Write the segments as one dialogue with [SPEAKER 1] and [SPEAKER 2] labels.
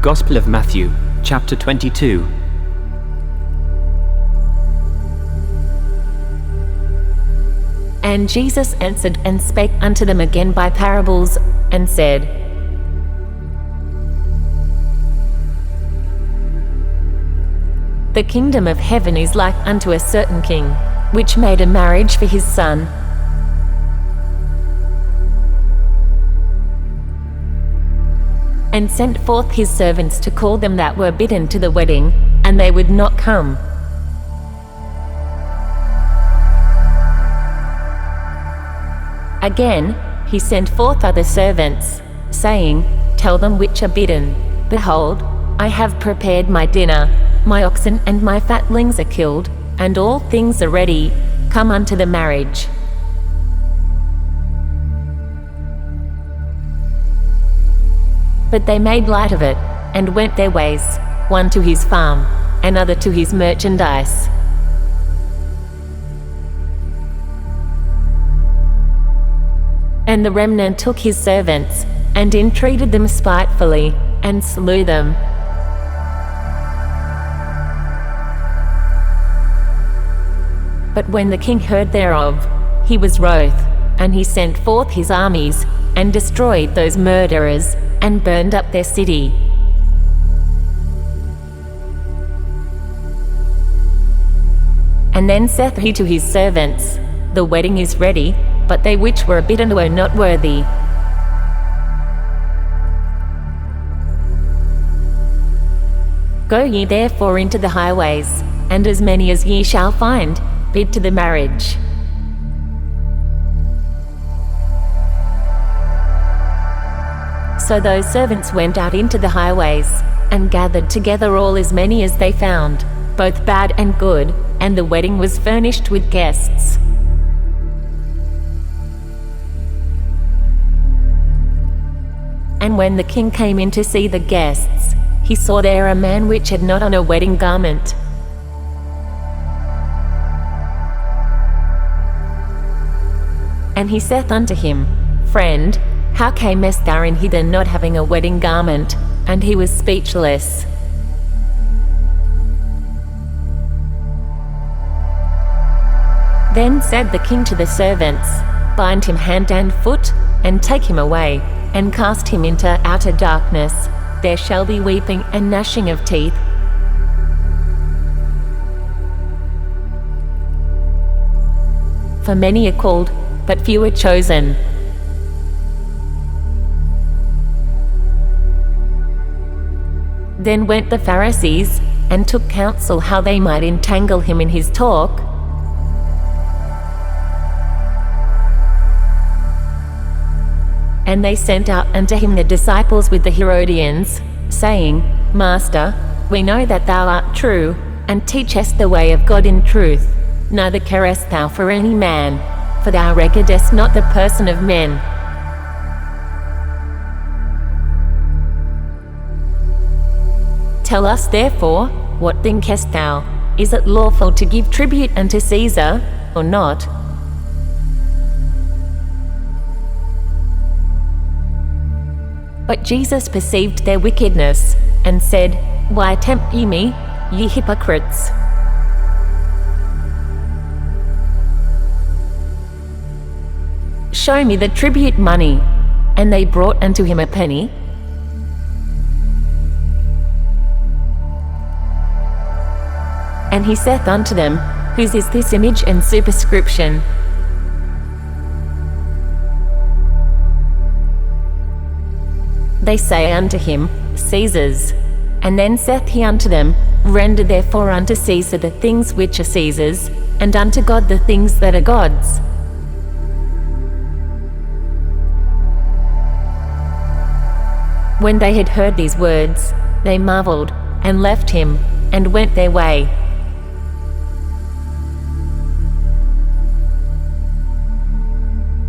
[SPEAKER 1] Gospel of Matthew, chapter 22.
[SPEAKER 2] And Jesus answered and spake unto them again by parables, and said, The kingdom of heaven is like unto a certain king, which made a marriage for his son, and sent forth his servants to call them that were bidden to the wedding, and they would not come. Again, he sent forth other servants, saying, Tell them which are bidden, Behold, I have prepared my dinner, my oxen and my fatlings are killed, and all things are ready, come unto the marriage. But they made light of it, and went their ways, one to his farm, another to his merchandise. And the remnant took his servants, and entreated them spitefully, and slew them. But when the king heard thereof, he was wroth, and he sent forth his armies, and destroyed those murderers, and burned up their city. And then saith he to his servants, The wedding is ready, but they which were bidden were not worthy. Go ye therefore into the highways, and as many as ye shall find, bid to the marriage. So those servants went out into the highways, and gathered together all as many as they found, both bad and good, and the wedding was furnished with guests. And when the king came in to see the guests, he saw there a man which had not on a wedding garment. And he saith unto him, Friend, how camest thou in hither not having a wedding garment? And he was speechless. Then said the king to the servants, Bind him hand and foot, and take him away, and cast him into outer darkness. There shall be weeping and gnashing of teeth. For many are called, but few are chosen. Then went the Pharisees, and took counsel how they might entangle him in his talk. And they sent out unto him the disciples with the Herodians, saying, Master, we know that thou art true, and teachest the way of God in truth, neither carest thou for any man, for thou regardest not the person of men. Tell us therefore, what thinkest thou? Is it lawful to give tribute unto Caesar, or not? But Jesus perceived their wickedness, and said, Why tempt ye me, ye hypocrites? Show me the tribute money. And they brought unto him a penny. And he saith unto them, Whose is this image and superscription? They say unto him, Caesar's. And then saith he unto them, Render therefore unto Caesar the things which are Caesar's, and unto God the things that are God's. When they had heard these words, they marveled, and left him, and went their way.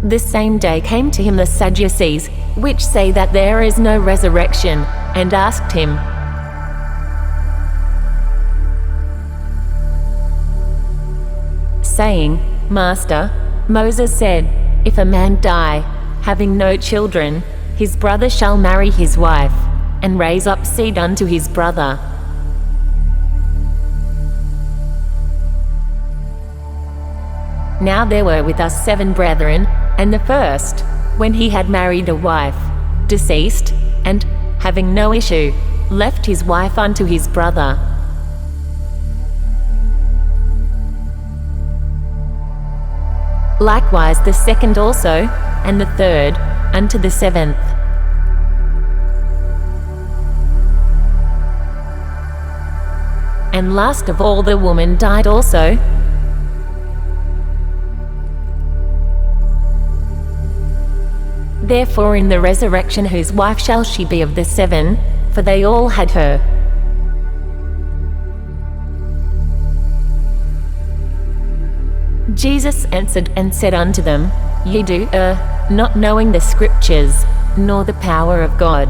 [SPEAKER 2] This same day came to him the Sadducees, which say that there is no resurrection, and asked him, saying, Master, Moses said, If a man die, having no children, his brother shall marry his wife, and raise up seed unto his brother. Now there were with us 7 brethren, and the first, when he had married a wife, deceased, and, having no issue, left his wife unto his brother. Likewise the second also, and the third, unto the 7th. And last of all the woman died also. Therefore in the resurrection whose wife shall she be of the 7? For they all had her. Jesus answered and said unto them, Ye do err, not knowing the Scriptures, nor the power of God.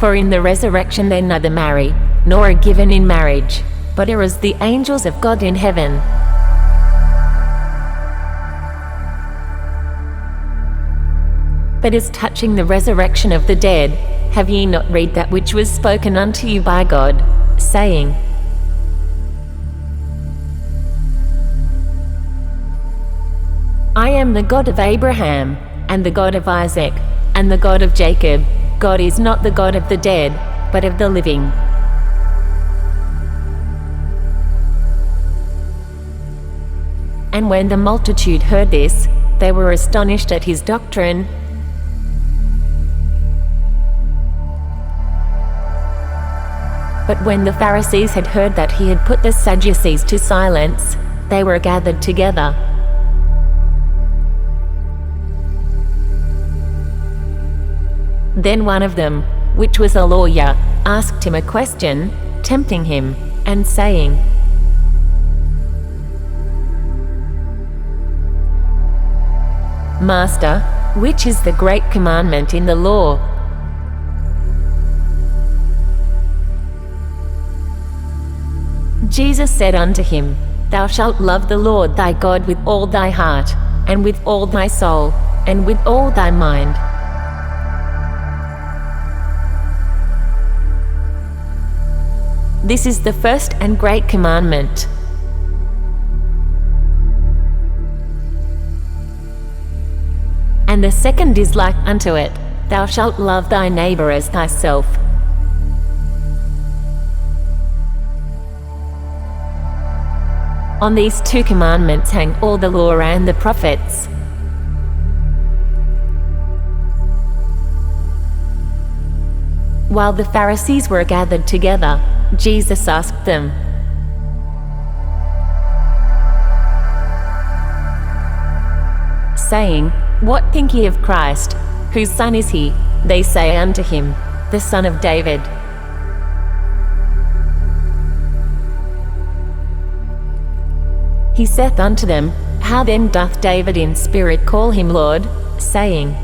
[SPEAKER 2] For in the resurrection they neither marry, nor are given in marriage, but are as the angels of God in heaven. But as touching the resurrection of the dead, have ye not read that which was spoken unto you by God, saying, I am the God of Abraham, and the God of Isaac, and the God of Jacob. God is not the God of the dead, but of the living. And when the multitude heard this, they were astonished at his doctrine. But when the Pharisees had heard that he had put the Sadducees to silence, they were gathered together. Then one of them, which was a lawyer, asked him a question, tempting him, and saying, Master, which is the great commandment in the law? Jesus said unto him, Thou shalt love the Lord thy God with all thy heart, and with all thy soul, and with all thy mind. This is the first and great commandment. And the second is like unto it, Thou shalt love thy neighbor as thyself. On these 2 commandments hang all the law and the prophets. While the Pharisees were gathered together, Jesus asked them, saying, What think ye of Christ? Whose son is he? They say unto him, The son of David. He saith unto them, How then doth David in spirit call him Lord, saying,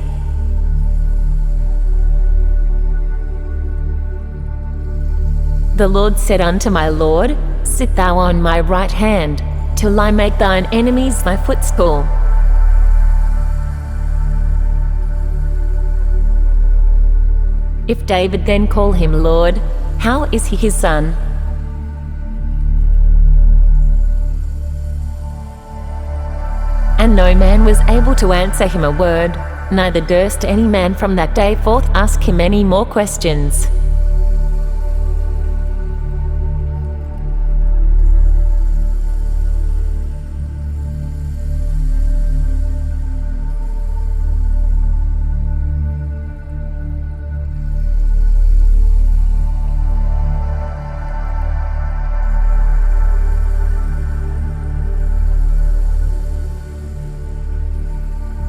[SPEAKER 2] The Lord said unto my Lord, Sit thou on my right hand, till I make thine enemies thy footstool. If David then call him Lord, how is he his son? And no man was able to answer him a word, neither durst any man from that day forth ask him any more questions.